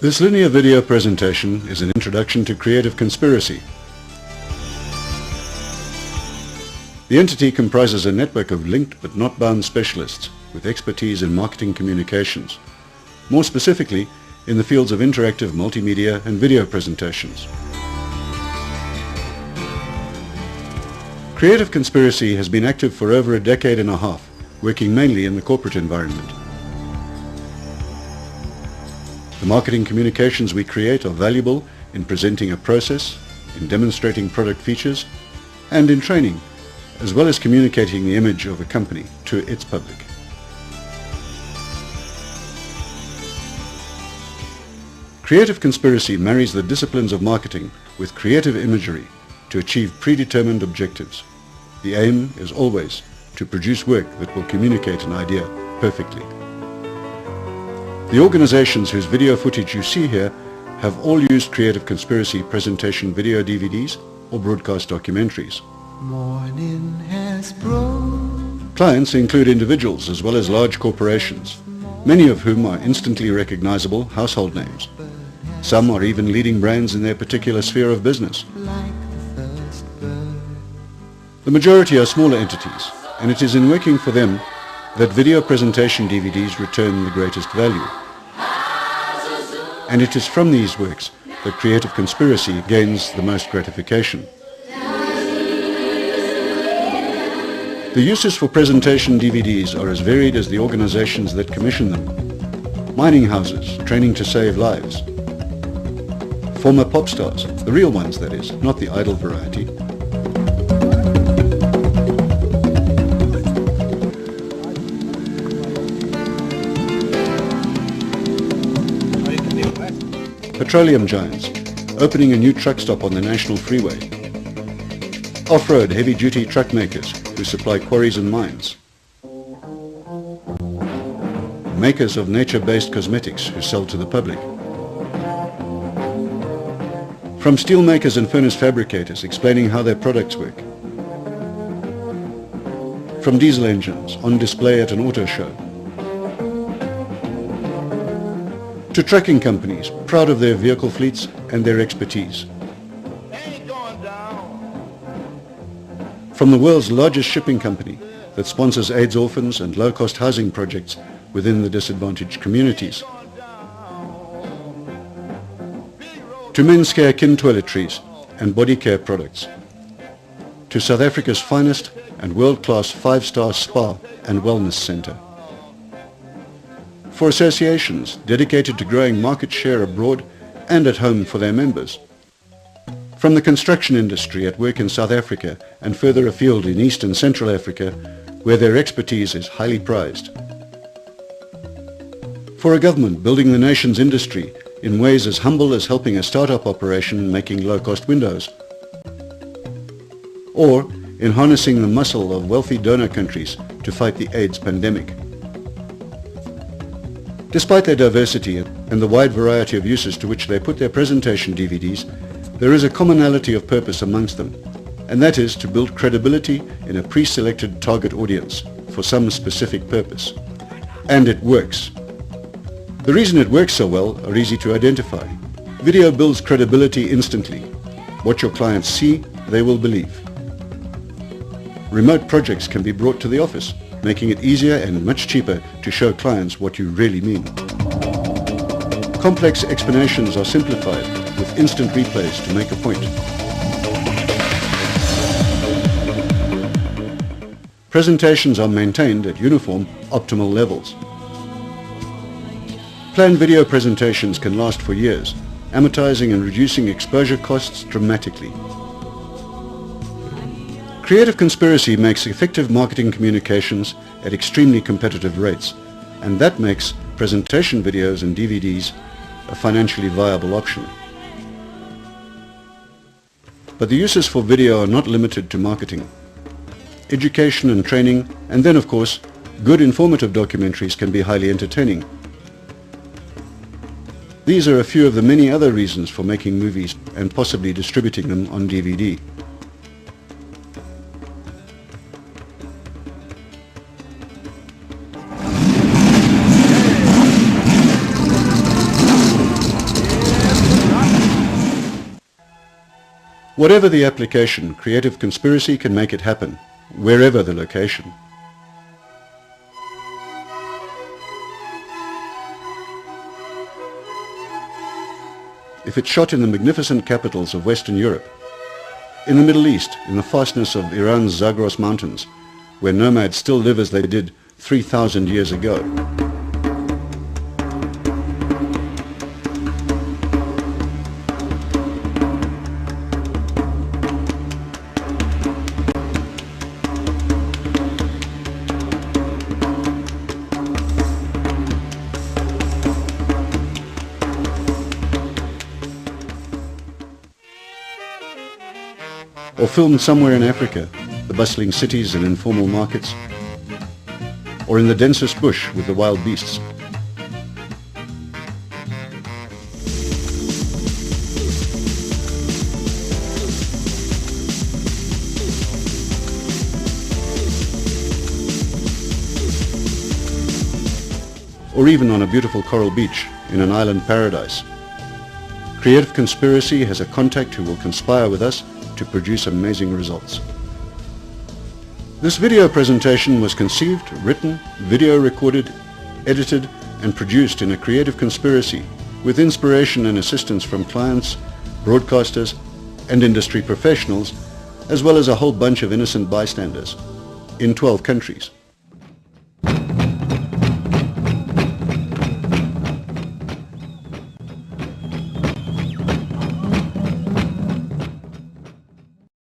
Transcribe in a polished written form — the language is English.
This linear video presentation is an introduction to Creative Conspiracy. The entity comprises a network of linked but not bound specialists with expertise in marketing communications, more specifically in the fields of interactive multimedia and video presentations. Creative Conspiracy has been active for over a decade and a half, working mainly in the corporate environment. The marketing communications we create are valuable in presenting a process, in demonstrating product features, and in training, as well as communicating the image of a company to its public. Creative Conspiracy marries the disciplines of marketing with creative imagery to achieve predetermined objectives. The aim is always to produce work that will communicate an idea perfectly. The organizations whose video footage you see here have all used Creative Conspiracy presentation video DVDs or broadcast documentaries. Morning has broke. Clients include individuals as well as large corporations, many of whom are instantly recognizable household names. Some are even leading brands in their particular sphere of business. The majority are smaller entities, and it is in working for them that video presentation DVDs return the greatest value. And it is from these works that Creative Conspiracy gains the most gratification. The uses for presentation DVDs are as varied as the organizations that commission them. Mining houses, training to save lives. Former pop stars, the real ones that is, not the idol variety. Petroleum giants, opening a new truck stop on the national freeway. Off-road heavy-duty truck makers who supply quarries and mines. Makers of nature-based cosmetics who sell to the public. From steel makers and furnace fabricators explaining how their products work. From diesel engines on display at an auto show. To trucking companies proud of their vehicle fleets and their expertise. From the world's largest shipping company that sponsors AIDS orphans and low-cost housing projects within the disadvantaged communities. To men's care kin toiletries and body care products. To South Africa's finest and world-class 5-star spa and wellness center. For associations dedicated to growing market share abroad and at home for their members. From the construction industry at work in South Africa and further afield in East and Central Africa, where their expertise is highly prized. For a government building the nation's industry in ways as humble as helping a startup operation making low-cost windows. Or in harnessing the muscle of wealthy donor countries to fight the AIDS pandemic. Despite their diversity and the wide variety of uses to which they put their presentation DVDs, there is a commonality of purpose amongst them, and that is to build credibility in a pre-selected target audience for some specific purpose. And it works. The reason it works so well are easy to identify. Video builds credibility instantly. What your clients see, they will believe. Remote projects can be brought to the office, making it easier and much cheaper to show clients what you really mean. Complex explanations are simplified with instant replays to make a point. Presentations are maintained at uniform, optimal levels. Planned video presentations can last for years, amortizing and reducing exposure costs dramatically. Creative Conspiracy makes effective marketing communications at extremely competitive rates, and that makes presentation videos and DVDs a financially viable option. But the uses for video are not limited to marketing. Education and training, and then of course, good informative documentaries can be highly entertaining. These are a few of the many other reasons for making movies and possibly distributing them on DVD. Whatever the application, creative conspiracy can make it happen, wherever the location. If it's shot in the magnificent capitals of Western Europe, in the Middle East, in the fastness of Iran's Zagros Mountains, where nomads still live as they did 3,000 years ago, or filmed somewhere in Africa, the bustling cities and informal markets, or in the densest bush with the wild beasts. Or even on a beautiful coral beach in an island paradise. Creative Conspiracy has a contact who will conspire with us to produce amazing results. This video presentation was conceived, written, video recorded, edited and produced in a creative conspiracy with inspiration and assistance from clients, broadcasters and industry professionals, as well as a whole bunch of innocent bystanders in 12 countries.